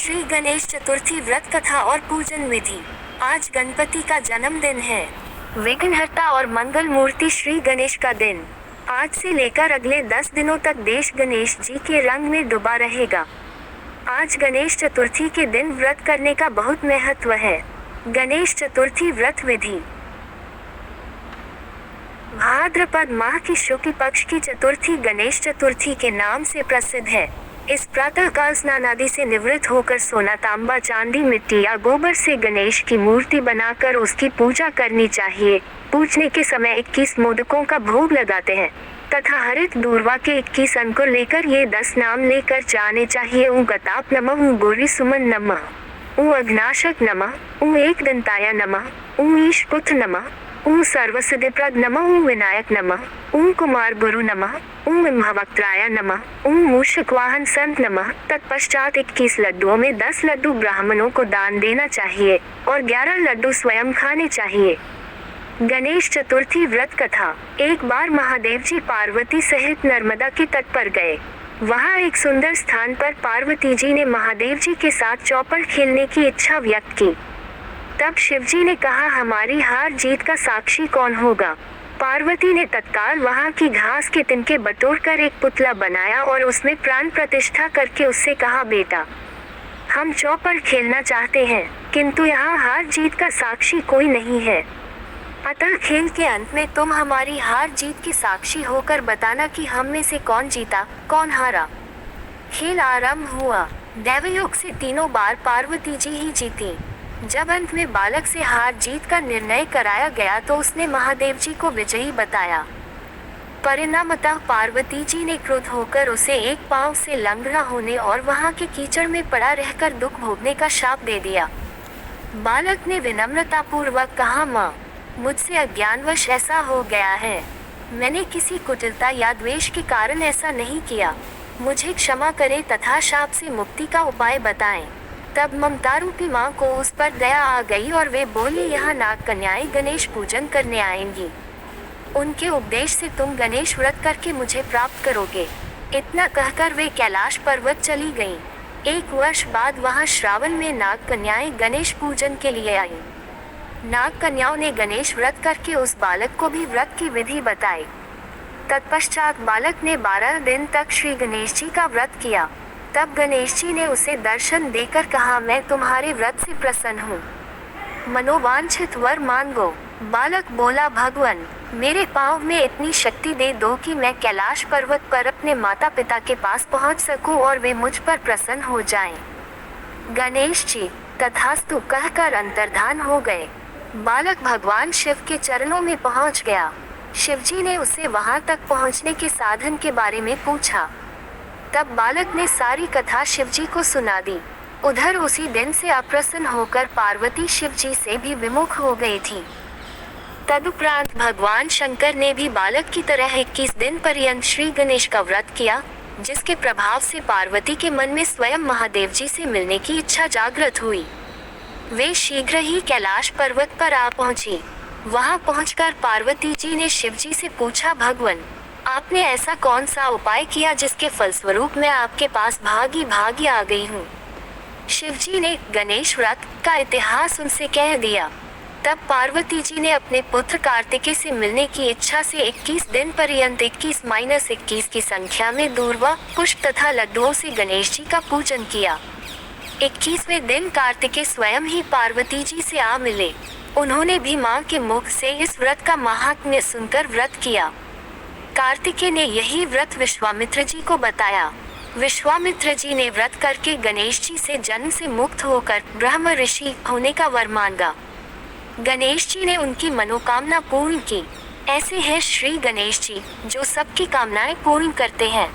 श्री गणेश चतुर्थी व्रत कथा और पूजन विधि। आज गणपति का जन्मदिन है। विघ्नहर्ता और मंगल मूर्ति श्री गणेश का दिन। आज से लेकर अगले 10 दिनों तक देश गणेश जी के रंग में डूबा रहेगा। आज गणेश चतुर्थी के दिन व्रत करने का बहुत महत्व है। गणेश चतुर्थी व्रत विधि। भाद्रपद माह की शुक्ल पक्ष की चतुर्थी गणेश चतुर्थी के नाम से प्रसिद्ध है। इस प्रातः काल स्नान आदि से निवृत्त होकर सोना, तांबा, चांदी, मिट्टी या गोबर से गणेश की मूर्ति बनाकर उसकी पूजा करनी चाहिए। पूजने के समय 21 मोदकों का भोग लगाते हैं तथा हरित दूर्वा के 21 अंकुर लेकर ये 10 नाम लेकर जाने चाहिए। ऊ गताप नमः, ऊ गौरी सुमन नमः, ऊ अघ्नाशक नमः, ऊ एक दंताय नमः, ऊ ईशपुत्र नमः, ऊ सर्वसिद्धिप्रद नमः, ऊ विनायक नमः, ऊ कुमार गुरु नमः, ऊ इम्भवक्त्राय नमः, ऊ मूषक वाहन संत नमः। तत्पश्चात 21 लड्डुओं में 10 लड्डू ब्राह्मणों को दान देना चाहिए और 11 लड्डू स्वयं खाने चाहिए। गणेश चतुर्थी व्रत कथा। एक बार महादेव जी पार्वती सहित नर्मदा के तट पर गए। वहाँ एक सुंदर स्थान पर पार्वती जी ने महादेव जी के साथ चौपड़ खेलने की इच्छा व्यक्त की। तब शिवजी ने कहा, हमारी हार जीत का साक्षी कौन होगा? पार्वती ने तत्काल वहाँ की घास के तिनके बटोरकर एक पुतला बनाया और उसमें प्राण प्रतिष्ठा करके उससे कहा, बेटा, हम चौपड़ खेलना चाहते हैं, किंतु यहाँ हार जीत का साक्षी कोई नहीं है। अतः खेल के अंत में तुम हमारी हार जीत की साक्षी होकर बताना कि हम में से कौन जीता, कौन हारा। खेल आरंभ हुआ। दैवयोग से तीनों बार पार्वती जी ही जीती। जब अंत में बालक से हार जीत का निर्णय कराया गया तो उसने महादेव जी को विजयी बताया। परिणामतः पार्वती जी ने क्रुद्ध होकर उसे एक पांव से लंगड़ा होने और वहां के कीचड़ में पड़ा रहकर दुख भोगने का शाप दे दिया। बालक ने विनम्रतापूर्वक कहा, माँ, मुझसे अज्ञानवश ऐसा हो गया है। मैंने किसी कुटिलता या द्वेष के कारण ऐसा नहीं किया। मुझे क्षमा करें तथा शाप से मुक्ति का उपाय बताएं। तब ममता रूपी माँ को उस पर दया आ गई और वे बोली, यहाँ नाग कन्याएं गणेश पूजन करने आएंगी। उनके उपदेश से तुम गणेश व्रत करके मुझे प्राप्त करोगे। इतना कहकर वे कैलाश पर्वत चली गईं। 1 वर्ष बाद वहाँ श्रावण में नाग कन्याएं गणेश पूजन के लिए आईं। नाग कन्याओं ने गणेश व्रत करके उस बालक को भी व्रत की विधि बताई। तत्पश्चात बालक ने 12 दिन तक श्री गणेश जी का व्रत किया। तब गणेश जी ने उसे दर्शन देकर कहा, मैं तुम्हारे व्रत से प्रसन्न हूँ, मनोवांछित वर मांगो। बालक बोला, भगवान, मेरे पाँव में इतनी शक्ति दे दो कि मैं कैलाश पर्वत पर अपने माता पिता के पास पहुँच सकूँ और वे मुझ पर प्रसन्न हो जाएं। गणेश जी तथास्तु कहकर अंतर्धान हो गए। बालक भगवान शिव के चरणों में पहुँच गया। शिवजी ने उसे वहाँ तक पहुँचने के साधन के बारे में पूछा। तब बालक ने सारी कथा शिवजी को सुना दी। उधर उसी दिन से अप्रसन्न होकर पार्वती शिवजी से भी विमुख हो गई थी। तदुपरांत भगवान शंकर ने भी बालक की तरह 21 दिन पर्यंत श्री गणेश का व्रत किया, जिसके प्रभाव से पार्वती के मन में स्वयं महादेव जी से मिलने की इच्छा जागृत हुई। वे शीघ्र ही कैलाश पर्वत पर आ पहुंची। वहां पहुंचकर पार्वती जी ने शिवजी से पूछा, भगवान, आपने ऐसा कौन सा उपाय किया जिसके फलस्वरूप मैं आपके पास भागी आ गई हूँ? शिवजी ने गणेश व्रत का इतिहास उनसे कह दिया। तब पार्वती जी ने अपने पुत्र कार्तिकेय से मिलने की इच्छा से 21 दिन पर्यंत 21-21 की संख्या में दूर्वा, पुष्प तथा लड्डुओं से गणेश जी का पूजन किया। 21वें दिन कार्तिकेय स्वयं ही पार्वती जी से आ मिले। उन्होंने भी माँ के मुख से इस व्रत का महात्म्य सुनकर व्रत किया। कार्तिकेय ने यही व्रत विश्वामित्र जी को बताया। विश्वामित्र जी ने व्रत करके गणेश जी से जन्म से मुक्त होकर ब्रह्म ऋषि होने का वर मांगा। गणेश जी ने उनकी मनोकामना पूर्ण की। ऐसे हैं श्री गणेश जी, जो सबकी कामनाएं पूर्ण करते हैं।